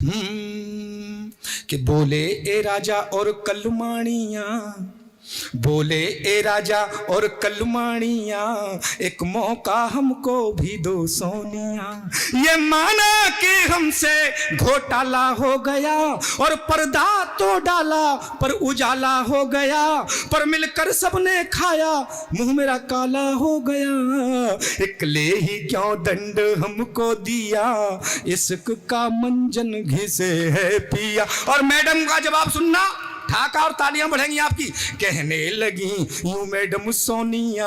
कि बोले ए राजा और कलमाणिया, बोले ए राजा और कलमाणिया, एक मौका हमको भी दो सोनिया। ये माना कि हमसे घोटाला हो गया और पर्दा तो डाला पर उजाला हो गया, पर मिलकर सबने खाया मुंह मेरा काला हो गया। इकले ही क्यों दंड हमको दिया, इश्क का मंजन घिसे है पिया। और मैडम का जवाब सुनना, ठाका और तालियां बढ़ेंगी आपकी। कहने लगी यूं मैडम सोनिया,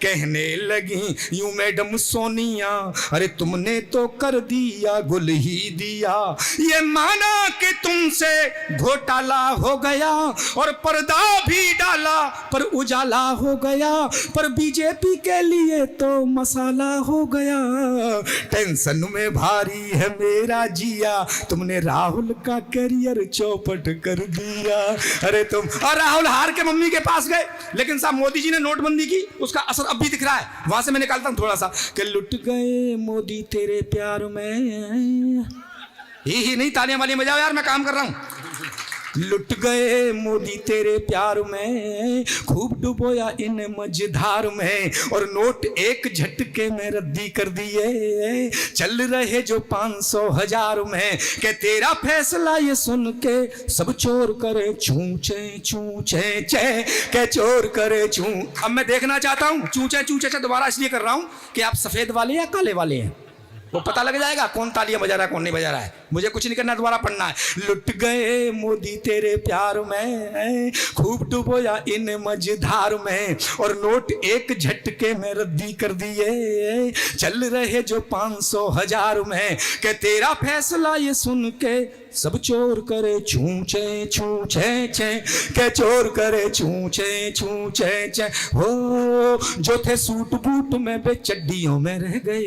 कहने लगी यूं मैडम सोनिया, अरे तुमने तो कर दिया गुल ही दिया। ये माना कि तुमसे घोटाला हो गया और पर्दा भी डाला पर उजाला हो गया, पर बीजेपी के लिए तो मसाला हो गया। टेंशन में भारी है मेरा जिया, तुमने राहुल का करियर चौपट कर दिया। अरे तुम। और राहुल हार के मम्मी के पास गए, लेकिन साहब मोदी जी ने नोटबंदी की, उसका असर अब भी दिख रहा है। वहां से मैं निकालता हूं थोड़ा सा कि लुट गए मोदी तेरे प्यार में। ही नहीं, तालियां वालियां बजाओ यार, मैं काम कर रहा हूं। लुट गए मोदी तेरे प्यार में, खूब डुबोया इन मझधार में, और नोट एक झटके में रद्दी कर दिए। चल रहे जो 500,000 में, के तेरा फैसला ये सुन के सब चोर करे चूचे चूचे चे, के चोर करे चू। अब मैं देखना चाहता हूं चूचे चूचे चे दोबारा इसलिए कर रहा हूं कि आप सफेद वाले या काले वाले हैं, वो पता लग जाएगा कौन तालियां बजा रहा है कौन नहीं बजा रहा है। मुझे कुछ नहीं करना, दोबारा पढ़ना है। लुट गए मोदी तेरे प्यार में, खूब डुबोया इन मझधार में, और नोट एक झटके में रद्दी कर दिए। चल रहे जो 500,000 में, के तेरा फैसला ये सुन के सब चोर करे छूचे छूचे चे, के चोर करे छूचे छूचे चे। हो जो थे सूट बूट में बेचड्डियों में रह गए,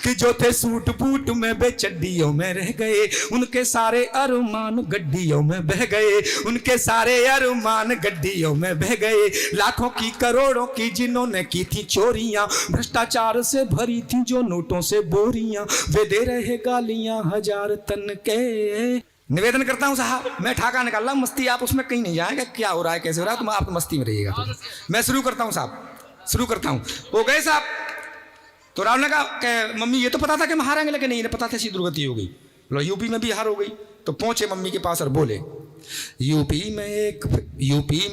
कि जो थे सूट बूट में बेचड्डियों में रह गए, उनके सारे अरमान गड्डियों में बह गए, उनके सारे अरमान गड्डियों में बह गए। लाखों की करोड़ों की जिन्होंने की थी चोरियां, भ्रष्टाचार से भरी थी जो नोटों से बोरियां, वे दे रहे गालियां 1000 तन के। निवेदन करता हूं साहब, मैं ठाका निकाल रहा हूं, मस्ती आप उसमें कहीं नहीं जाएगा, क्या हो रहा है कैसे हो रहा है, तुम आप मस्ती में रहिएगा। तो मैं शुरू करता हूं साहब, शुरू करता हूं। वो गए साहब, तो राहुल ने कहा मम्मी ये तो पता था कि हम हारेंगे, लेकिन नहीं पता था ऐसी दुर्गति हो गई, बोलो यूपी में भी हार हो गई। तो पहुंचे मम्मी के पास और बोले यूपी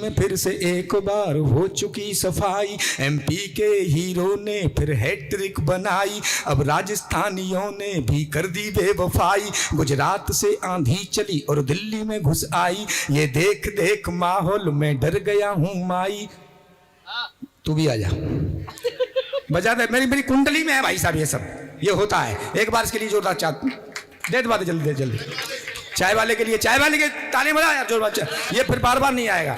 में फिर से एक बार हो चुकी सफाई, एमपी के हीरो ने फिर हैट्रिक बनाई, अब राजस्थानियों ने भी कर दी बेवफाई, गुजरात से आंधी चली और दिल्ली में घुस आई, ये देख देख माहौल में डर गया हूं माई। तू भी आ जा, बजा दे, मेरी कुंडली में है भाई साहब, ये सब ये होता है। एक बार इसके लिए जोरदार दे दो, जल्दी दे जल्दी। चाय वाले के लिए, चाय वाले के ताली बजा यार जोरदार, ये फिर बार बार नहीं आएगा।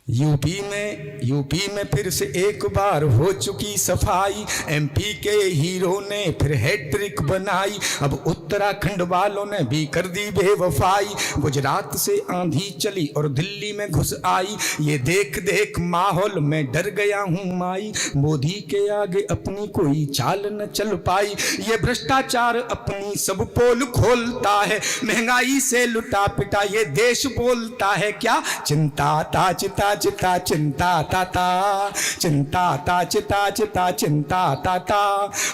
यूपी में फिर से एक बार हो चुकी सफाई, एमपी के हीरो ने फिर हैट्रिक बनाई, अब उत्तराखंड वालों ने भी कर दी बेवफाई, गुजरात से आंधी चली और दिल्ली में घुस आई, ये देख देख माहौल में डर गया हूं माई, मोदी के आगे अपनी कोई चाल न चल पाई, ये भ्रष्टाचार अपनी सब पोल खोलता है, महंगाई से लुटा पिटा ये देश बोलता है क्या, चिंता ता चिता चिता चिंता ताता, चिंता ता चिता चिता चिंता ताता।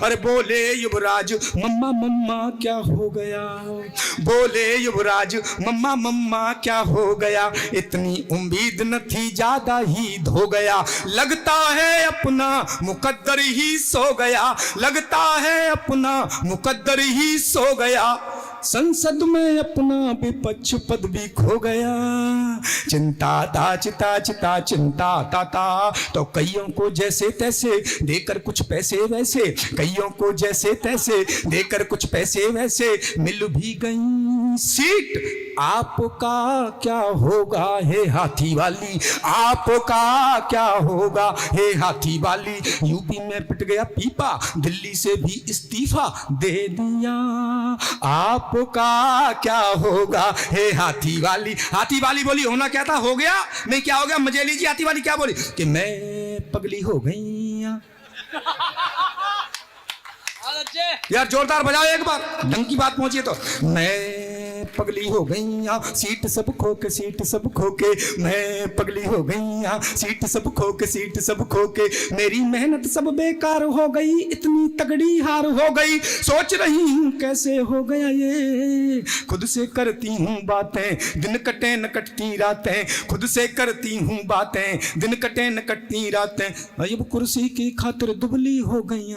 अरे बोले युवराज मम्मा मम्मा क्या हो गया, बोले युवराज मम्मा मम्मा क्या हो गया, इतनी उम्मीद न थी ज्यादा ही धो गया, लगता है अपना मुकद्दर ही सो गया, लगता है अपना मुकद्दर ही सो गया, संसद में अपना विपक्ष पद भी खो गया, चिंता ता चिता चिता चिंता ताता। तो कईयों को जैसे तैसे देकर कुछ पैसे वैसे, कईयों को जैसे तैसे देकर कुछ पैसे वैसे, मिल भी गई सीट, आपका क्या होगा हे हाथी वाली, आपका क्या होगा हे हाथी वाली। यूपी में पिट गया पीपा, दिल्ली से भी इस्तीफा दे दिया, आपका क्या होगा हे हाथी वाली। हाथी वाली बोली होना क्या था, हो गया नहीं, क्या हो गया मजे लीजिए। हाथी वाली क्या बोली कि मैं पगली हो गई। यार जोरदार बजाओ एक बार, ढंग की बात पहुंची तो। मैं पगली हो गई सीट सब खो के, सीट सब खो के, मैं पगली हो गई सीट सब खो के, सीट सब खो के, मेरी मेहनत सब बेकार हो गई, इतनी तगड़ी हार हो गई, सोच रही हूँ कैसे हो गया ये, खुद से करती हूँ बातें, दिन कटे न कटती रातें, खुद से करती हूँ बातें, दिन कटे न कटती रातें, अब कुर्सी की खातिर दुबली हो गई,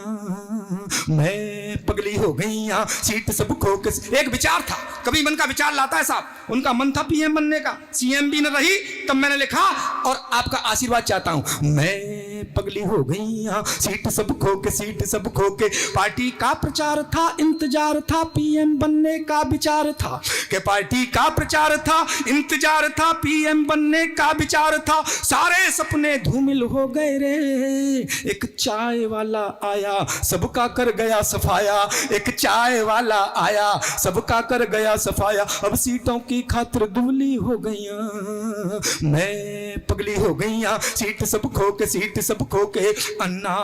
मैं पगली हो गई सीट सब खो के। एक विचार था, कभी मन का विचार लाता है साहब, उनका मन था पीएम बनने का, सीएम भी न रही, तब मैंने लिखा और आपका आशीर्वाद चाहता हूं। मैं पगली हो गई सीट सब खो के, सीट सब खो के, पार्टी का प्रचार था, इंतजार था, पीएम बनने का विचार था, कि पार्टी का प्रचार था, इंतजार था, पीएम बनने का विचार था, सारे सपने धूमिल हो गए रे, एक चाय वाला आया सबका कर गया सफाया, एक चाय वाला आया सबका कर गया सफाया, अब सीटों की खातिर दुबली हो गई, मैं पगली हो गई सीट सब खो के, सीट सब खो के, अन्ना